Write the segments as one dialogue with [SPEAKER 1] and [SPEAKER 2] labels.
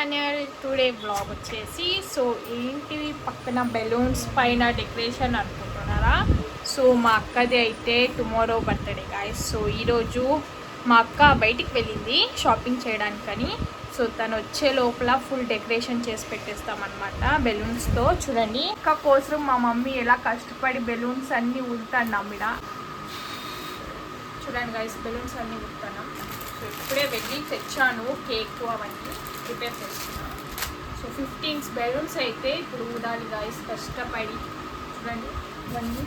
[SPEAKER 1] Channel. Today blog వచ్చేసి so ఏంటివి పక్కన బెలూన్స్ పైన డెకరేషన్ అనుకుంటున్నారా? సో మా అక్కది అయితే టుమారో బర్త్డే గాయస్. సో ఈరోజు మా అక్క బయటికి వెళ్ళింది షాపింగ్ చేయడానికని. సో తను వచ్చే లోపల ఫుల్ డెకరేషన్ చేసి పెట్టేస్తామన్నమాట బెలూన్స్తో. చూడండి అక్క కోసం మా మమ్మీ ఎలా కష్టపడి బెలూన్స్ అన్నీ ఊదుతున్నాం. ఇక్కడ చూడండి గాయస్, బెలూన్స్ అన్నీ ఊదుతున్నాం. సో ఇప్పుడే వెళ్ళి తెచ్చాను కేక్ అవన్నీ ప్రిపేర్ చేస్తున్నాను. సో 15 బెలూన్స్ అయితే ఇప్పుడు ఊదాలి గాయస్ కష్టపడి. చూడండి ఇవన్నీ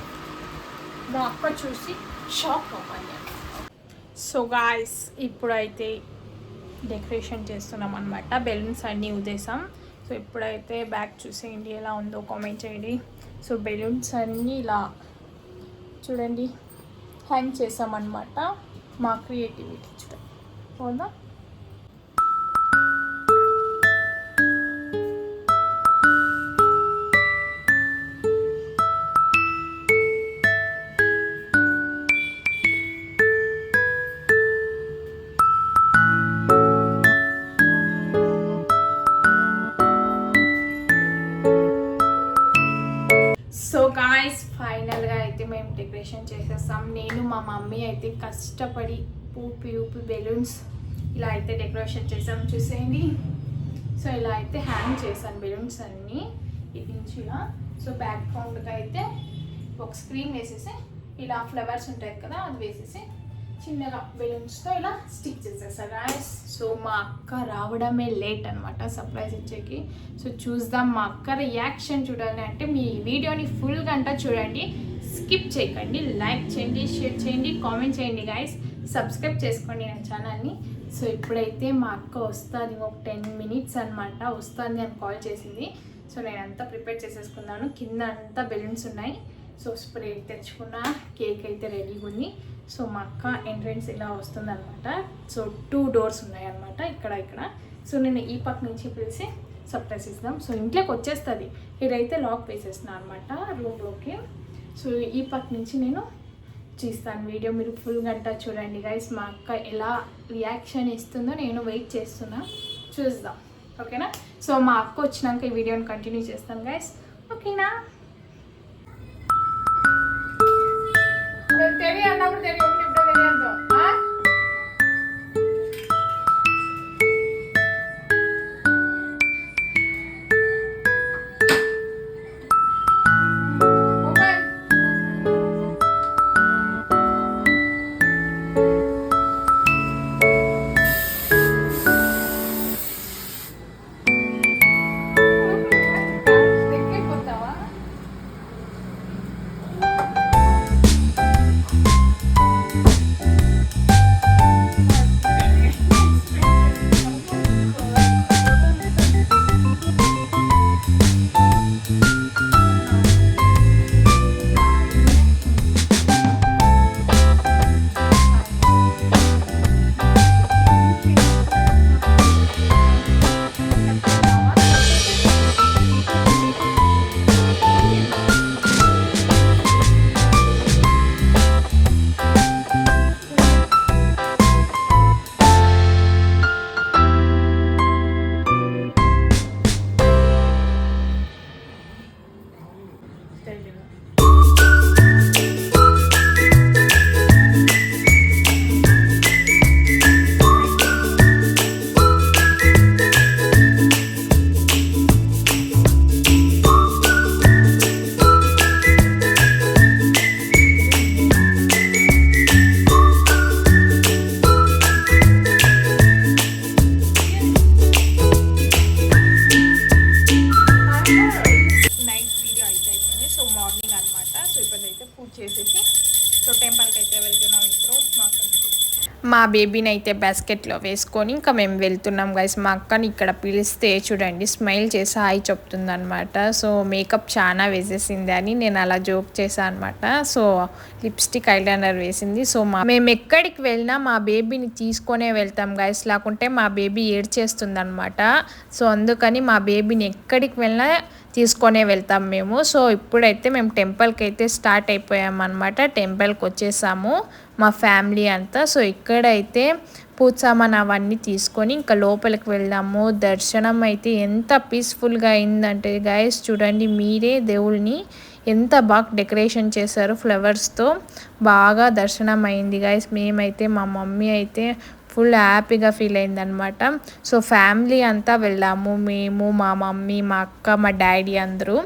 [SPEAKER 1] మా అక్క చూసి షాక్ అవ్వాలి. సో గాయస్ ఇప్పుడైతే డెకరేషన్ చేస్తున్నాం అనమాట. బెలూన్స్ అన్నీ ఊదేసాం. సో ఇప్పుడైతే బ్యాక్ చూసేయండి ఎలా ఉందో కామెంట్ చేయండి. సో బెలూన్స్ అన్నీ ఇలా చూడండి హ్యాంగ్ చేసామన్నమాట. మా క్రియేటివిటీ చూడండి అవునా. సో గాయస్ ఫైనల్గా అయితే మేము డెకరేషన్ చేసేస్తాం. నేను మా మమ్మీ అయితే కష్టపడి ఊపి బెలూన్స్ ఇలా అయితే డెకరేషన్ చేసాం చూసేయండి. సో ఇలా అయితే హ్యాంగ్ చేశాను బెలూన్స్ అన్నీ ఇటు నుంచి ఇలా. సో బ్యాక్గ్రౌండ్గా అయితే ఒక స్క్రీన్ వేసేసి ఇలా ఫ్లవర్స్ ఉంటాయి కదా అది వేసేసి చిన్నగా బెలూన్స్తో ఇలా స్టిక్ చేసేసా గాయస్. సో మా అక్క రావడమే లేట్ అనమాట సర్ప్రైజ్ ఇచ్చేకి. సో చూద్దాం మా అక్క రియాక్షన్ చూడాలి అంటే మీ వీడియోని ఫుల్ గంట చూడండి, స్కిప్ చేయకండి, లైక్ చేయండి, షేర్ చేయండి, కామెంట్ చేయండి గాయస్, సబ్స్క్రైబ్ చేసుకోండి నా ఛానల్ని. సో ఇప్పుడైతే మా అక్క వస్తుంది ఒక 10 minutes అనమాట. వస్తుంది అని కాల్ చేసింది. సో నేను అంతా ప్రిపేర్ చేసేసుకున్నాను. కింద అంతా బెలూన్స్ ఉన్నాయి. సో స్ప్రే తెచ్చుకున్న, కేక్ అయితే రెడీగా ఉంది. సో మా అక్క ఎంట్రెన్స్ ఇలా వస్తుంది అనమాట. సో 2 doors ఉన్నాయి అనమాట ఇక్కడ. సో నేను ఈ పక్క నుంచి పిలిచి సర్ప్రైజ్ ఇస్తాం. సో ఇంట్లోకి వచ్చేస్తుంది. ఇదైతే లాక్ వేసేస్తున్నాను అనమాట రూమ్లోకి. సో ఈ పక్క నుంచి నేను చూస్తాను వీడియో, మీరు ఫుల్ గంట చూడండి గైస్. మా అక్క ఎలా రియాక్షన్ ఇస్తుందో నేను వెయిట్ చేస్తున్నా, చూద్దాం ఓకేనా. సో మా అక్క వచ్చినాక ఈ వీడియోని కంటిన్యూ చేస్తాను గైస్, ఓకేనా. తెలియ అన్నప్పుడు తెలియదు, ఇప్పుడు తెలియదు. మా బేబీని అయితే బాస్కెట్లో వేసుకొని ఇంకా మేము వెళ్తున్నాం గైస్. మా అక్కని ఇక్కడ పిలిస్తే చూడండి స్మైల్ చేసి హాయ్ చెప్తుంది అనమాట. సో మేకప్ చాలా వేసేసింది అని నేను అలా జోక్ చేశాను అనమాట. సో లిప్స్టిక్ ఐలైనర్ వేసింది. సో మేము ఎక్కడికి వెళ్ళినా మా బేబీని తీసుకొనే వెళ్తాం గైస్, లేకుంటే మా బేబీ ఏడ్చేస్తుంది అనమాట. సో అందుకని మా బేబీని ఎక్కడికి వెళ్ళినా తీసుకొనే వెళ్తాం మేము. సో ఇప్పుడైతే మేము టెంపుల్కి అయితే స్టార్ట్ అయిపోయామన్నమాట. టెంపుల్కి వచ్చేసాము మా ఫ్యామిలీ అంతా. సో ఇక్కడైతే పూజ సామాన్ అవన్నీ తీసుకొని ఇంకా లోపలికి వెళ్దాము. దర్శనం అయితే ఎంత పీస్ఫుల్గా అయిందంటే గైస్ చూడండి మీరే, దేవుళ్ళని ఎంత బాగా డెకరేషన్ చేశారు ఫ్లవర్స్తో, బాగా దర్శనం అయింది గైస్. మేమైతే మా మమ్మీ అయితే ఫుల్ హ్యాపీగా ఫీల్ అయిందనమాట. సో ఫ్యామిలీ అంతా వెళ్ళాము, మేము, మా మమ్మీ, మా అక్క, మా డాడీ అందరూ.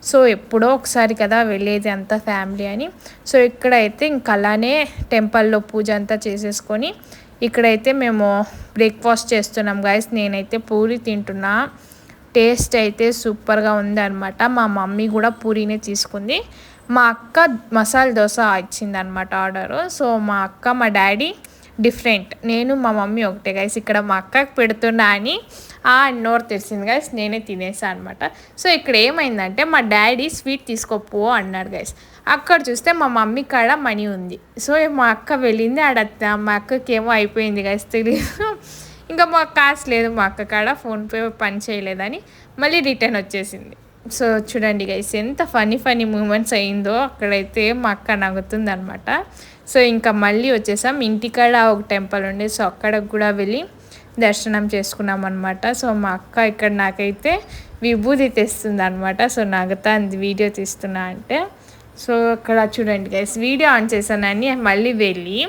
[SPEAKER 1] సో ఎప్పుడో ఒకసారి కదా వెళ్ళేది అంతా ఫ్యామిలీ అని. సో ఇక్కడైతే ఇంక అలానే టెంపుల్లో పూజ అంతా చేసేసుకొని ఇక్కడైతే మేము బ్రేక్ఫాస్ట్ చేస్తున్నాం గైస్. నేనైతే పూరి తింటున్నా, టేస్ట్ అయితే సూపర్గా ఉంది అనమాట. మా మమ్మీ కూడా పూరీనే తీసుకుంది, మా అక్క మసాలా దోశ ఇచ్చిందనమాట ఆర్డరు. సో మా అక్క మా డాడీ డిఫరెంట్, నేను మా మమ్మీ ఒకటే గైస్. ఇక్కడ మా అక్కకి పెడుతున్నా అని నోరు తెరిచింది గైస్, నేనే తినేసా అనమాట. సో ఇక్కడ ఏమైందంటే మా డాడీ స్వీట్ తీసుకోపో అన్నాడు గైస్. అక్కడ చూస్తే మా మమ్మీ కాడ మనీ ఉంది. సో మా అక్క వెళ్ళింది ఆడ, మా అక్కకి ఏమో అయిపోయింది గైస్ తెలియదు, ఇంకా మాకు కాసు లేదు మా అక్క కాడ, ఫోన్పే పని చేయలేదని మళ్ళీ రిటర్న్ వచ్చేసింది. సో చూడండి గైస్ ఎంత ఫనీ మూమెంట్స్ అయిందో అక్కడైతే, మా అక్క నవ్వుతుంది అనమాట. సో ఇంకా మళ్ళీ వచ్చేసాం, ఇంటికాడ ఒక టెంపుల్ ఉండే, సో అక్కడికి కూడా వెళ్ళి దర్శనం చేసుకున్నాం అనమాట. సో మా అక్క ఇక్కడ నాకైతే విభూతి తెస్తుంది అనమాట. సో నవ్వుతా వీడియో తీస్తున్నా అంటే. సో అక్కడ చూడండి గైస్ వీడియో ఆన్ చేశానని మళ్ళీ వెళ్ళి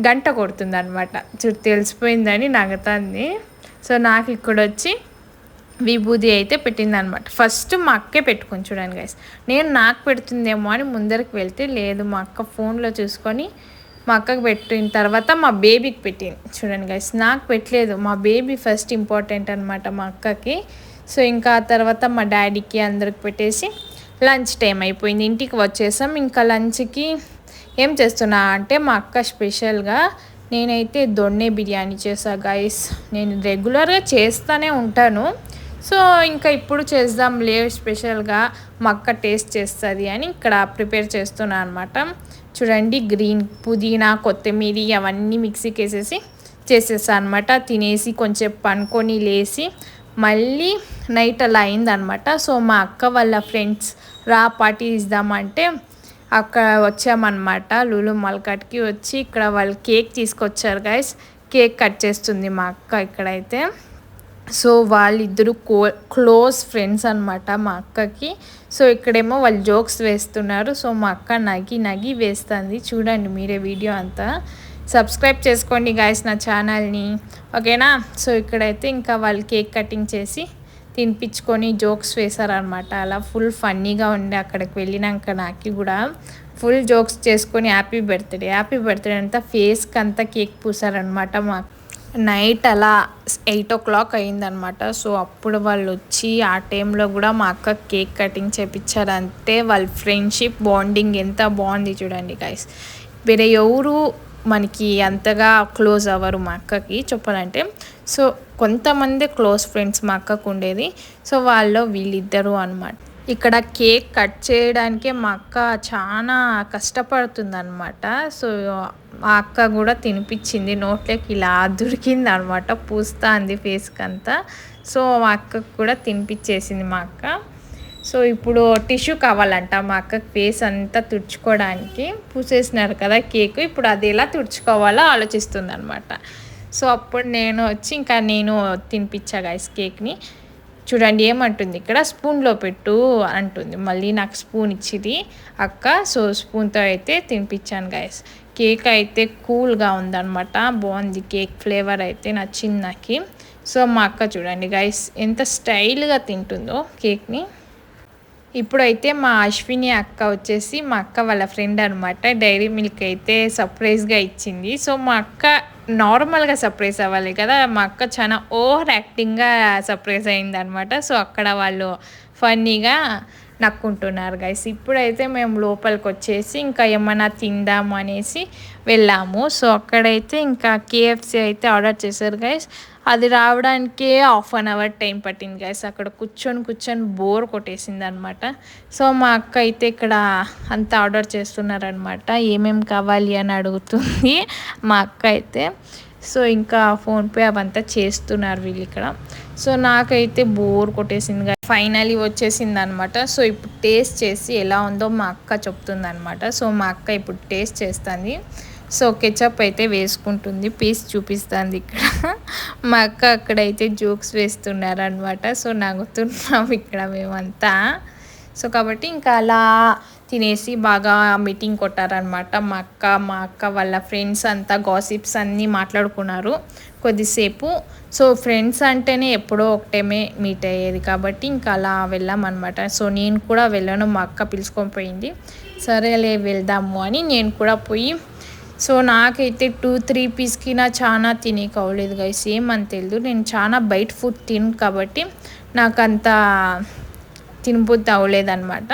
[SPEAKER 1] గంట కొడుతుంది అనమాట, తెలిసిపోయిందని నవ్వుతుంది. సో నాకు ఇక్కడ వచ్చి విభూది అయితే పెట్టింది అనమాట. ఫస్ట్ మా అక్కే పెట్టుకుని చూడండి గైస్, నేను నాకు పెడుతుందేమో అని ముందరికి వెళ్తే లేదు, మా అక్క ఫోన్లో చూసుకొని మా అక్కకి పెట్టిన తర్వాత మా బేబీకి పెట్టింది చూడండి గైస్. నాకు పెట్టలేదు, మా బేబీ ఫస్ట్ ఇంపార్టెంట్ అనమాట మా అక్కకి. సో ఇంకా ఆ తర్వాత మా డాడీకి అందరికి పెట్టేసి లంచ్ టైం అయిపోయింది, ఇంటికి వచ్చేసాం. ఇంకా లంచ్కి ఏం చేస్తున్నా అంటే మా అక్క స్పెషల్గా నేనైతే దొన్నె బిర్యానీ చేసా గైస్. నేను రెగ్యులర్గా చేస్తూనే ఉంటాను, సో ఇంకా ఇప్పుడు చేద్దాంలే స్పెషల్గా మా అక్క టేస్ట్ చేస్తుంది అని ఇక్కడ ప్రిపేర్ చేస్తున్నాను అనమాట. చూడండి గ్రీన్ పుదీనా, కొత్తిమీర అవన్నీ మిక్సీకి వేసేసి చేసేసా అనమాట. తినేసి కొంచెం పనుకొని లేచి మళ్ళీ నైట్ అలా అయిందనమాట. సో మా అక్క వాళ్ళ ఫ్రెండ్స్ పార్టీ ఇద్దామంటే అక్కడ వచ్చామన్నమాట. లూలు మల్కట్కి వచ్చి ఇక్కడ వాళ్ళు కేక్ తీసుకొచ్చారు గైస్, కేక్ కట్ చేస్తుంది మా అక్క ఇక్కడైతే. సో వాళ్ళిద్దరూ క్లోజ్ ఫ్రెండ్స్ అనమాట మా అక్కకి. సో ఇక్కడేమో వాళ్ళు జోక్స్ వేస్తున్నారు. సో మా అక్క నగి వేస్తుంది, చూడండి మీరే వీడియో అంతా. సబ్స్క్రైబ్ చేసుకోండి గైస్ నా ఛానల్ని, ఓకేనా. సో ఇక్కడైతే ఇంకా వాళ్ళు కేక్ కటింగ్ చేసి తినిపించుకొని జోక్స్ వేశారనమాట. అలా ఫుల్ ఫన్నీగా ఉండే అక్కడికి వెళ్ళినాక నాకు కూడా ఫుల్ జోక్స్ చేసుకొని హ్యాపీ బర్త్డే అంతా ఫేస్కి అంతా కేక్ పూసారనమాట. మా నైట్ అలా 8 o'clock అయిందనమాట. సో అప్పుడు వాళ్ళు వచ్చి ఆ టైంలో కూడా మా అక్క కేక్ కటింగ్ చేయించారంటే వాళ్ళ ఫ్రెండ్షిప్ బాండింగ్ ఎంత బాగుంది చూడండి గైస్. వేరే ఎవరు మనకి అంతగా క్లోజ్ అవ్వరు మా అక్కకి చెప్పాలంటే. సో కొంతమంది క్లోజ్ ఫ్రెండ్స్ మా అక్కకు ఉండేది, సో వాళ్ళు వీళ్ళిద్దరూ అనమాట. ఇక్కడ కేక్ కట్ చేయడానికే మా అక్క చాలా కష్టపడుతుంది అనమాట. సో మా అక్క కూడా తినిపించింది, నోట్లోకి ఇలా దొరికింది అనమాట, పూస్తా అంది ఫేస్కి అంతా. సో మా అక్కకు కూడా తినిపించేసింది మా అక్క. సో ఇప్పుడు టిష్యూ కావాలంట మా అక్కకి ఫేస్ అంతా తుడుచుకోవడానికి. పూసేసినారు కదా కేక్, ఇప్పుడు అది ఎలా తుడుచుకోవాలో ఆలోచిస్తుంది అనమాట. సో అప్పుడు నేను వచ్చి ఇంకా నేను తినిపించా గైస్ కేక్ని. చూడండి ఏమంటుంది ఇక్కడ, స్పూన్లో పెట్టు అంటుంది, మళ్ళీ నాకు స్పూన్ ఇచ్చింది అక్క. సో స్పూన్తో అయితే తినిపించాను గైస్. కేక్ అయితే కూల్గా ఉందన్నమాట, బాగుంది కేక్, ఫ్లేవర్ అయితే నచ్చింది నాకు. సో మా అక్క చూడండి గైస్ ఎంత స్టైల్గా తింటుందో కేక్ని. ఇప్పుడైతే మా అశ్విని అక్క వచ్చేసి మా అక్క వాళ్ళ ఫ్రెండ్ అనమాట, డైరీ మిల్క్ అయితే సర్ప్రైజ్గా ఇచ్చింది. సో మా అక్క నార్మల్గా సర్ప్రైజ్ అవ్వాలి కదా, మా అక్క చాలా ఓవర్ యాక్టింగ్గా సర్ప్రైజ్ అయిందనమాట. సో అక్కడ వాళ్ళు ఫన్నీగా నక్కుంటున్నారు గైస్. ఇప్పుడైతే మేము లోపలికి వచ్చేసి ఇంకా ఏమైనా తిందాము అనేసి వెళ్ళాము. సో అక్కడైతే ఇంకా KFC అయితే ఆర్డర్ చేశారు గైస్. అది రావడానికే 1/2 hour టైం పట్టింది గైస్. అక్కడ కూర్చొని బోర్ కొట్టేసింది అనమాట. సో మా అక్క అయితే ఇక్కడ అంతా ఆర్డర్ చేస్తున్నారనమాట, ఏమేమి కావాలి అని అడుగుతుంది మా అక్క అయితే. సో ఇంకా ఫోన్పే అవంతా చేస్తున్నారు వీళ్ళు ఇక్కడ. సో నాకైతే బోర్ కొట్టేసింది ఫైనలీ వచ్చేసింది అనమాట. సో ఇప్పుడు టేస్ట్ చేసి ఎలా ఉందో మా అక్క చెప్తుంది అనమాట. సో మా అక్క ఇప్పుడు టేస్ట్ చేస్తుంది. సో కెచప్ అయితే వేసుకుంటుంది, పీస్ చూపిస్తుంది ఇక్కడ. మా అక్క అక్కడైతే జోక్స్ వేస్తున్నారనమాట. సో నవ్వుతున్నాం ఇక్కడ మేమంతా. సో కాబట్టి ఇంకా అలా తినేసి బాగా మీటింగ్ కొట్టారనమాట. మా అక్క వాళ్ళ ఫ్రెండ్స్ అంతా గాసిప్స్ అన్నీ మాట్లాడుకున్నారు కొద్దిసేపు. సో ఫ్రెండ్స్ అంటేనే ఎప్పుడో ఒకటేమే మీట్ అయ్యేది కాబట్టి ఇంకా అలా వెళ్ళామన్నమాట. సో నేను కూడా వెళ్ళాను, మా అక్క పిలుచుకొని పోయింది. సరేలే వెళ్దాము అని నేను కూడా పోయి, సో నాకైతే 2-3 పీస్కి నా చాలా తినేకి అవ్వలేదు గైస్, ఏమని తెలియదు. నేను చాలా బయట ఫుడ్ తిను కాబట్టి నాకు అంత తినబుద్ధి అవ్వలేదన్నమాట.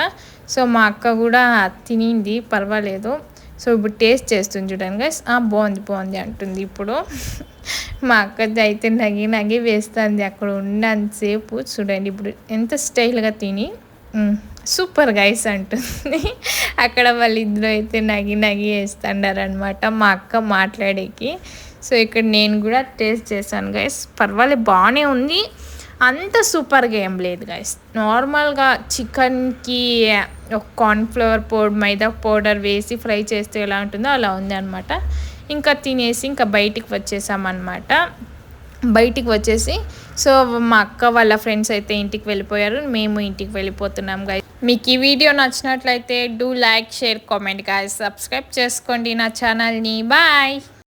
[SPEAKER 1] సో మా అక్క కూడా తినింది, పర్వాలేదు. సో ఇప్పుడు టేస్ట్ చేస్తుంది చూడండి గైస్. బాగుంది అంటుంది ఇప్పుడు. మా అక్కది అయితే నగి వేస్తుంది అక్కడ ఉన్నంతసేపు. చూడండి ఇప్పుడు ఎంత స్టైల్గా తిని సూపర్ గైస్ అంటుంది. అక్కడ వాళ్ళిద్దరూ అయితే నగి వేస్తున్నారనమాట మా అక్క మాట్లాడేకి. సో ఇక్కడ నేను కూడా టేస్ట్ చేశాను గైస్, పర్వాలేదు బాగానే ఉంది. అంత సూపర్గా ఏం లేదు గైస్, నార్మల్గా చికెన్కి ఒక కార్న్ఫ్లవర్ మైదా పౌడర్ వేసి ఫ్రై చేస్తే ఎలా ఉంటుందో అలా ఉంది అనమాట. ఇంకా తినేసి ఇంకా బయటికి వచ్చేసామన్నమాట. బయటికి వచ్చేసి సో మా అక్క వాళ్ళ ఫ్రెండ్స్ అయితే ఇంటికి వెళ్ళిపోయారు, మేము ఇంటికి వెళ్ళిపోతున్నాం గైస్. మీకు ఈ వీడియో నచ్చినట్లయితే do like, share, comment guys. Subscribe చేసుకోండి నా ఛానల్ని. బాయ్.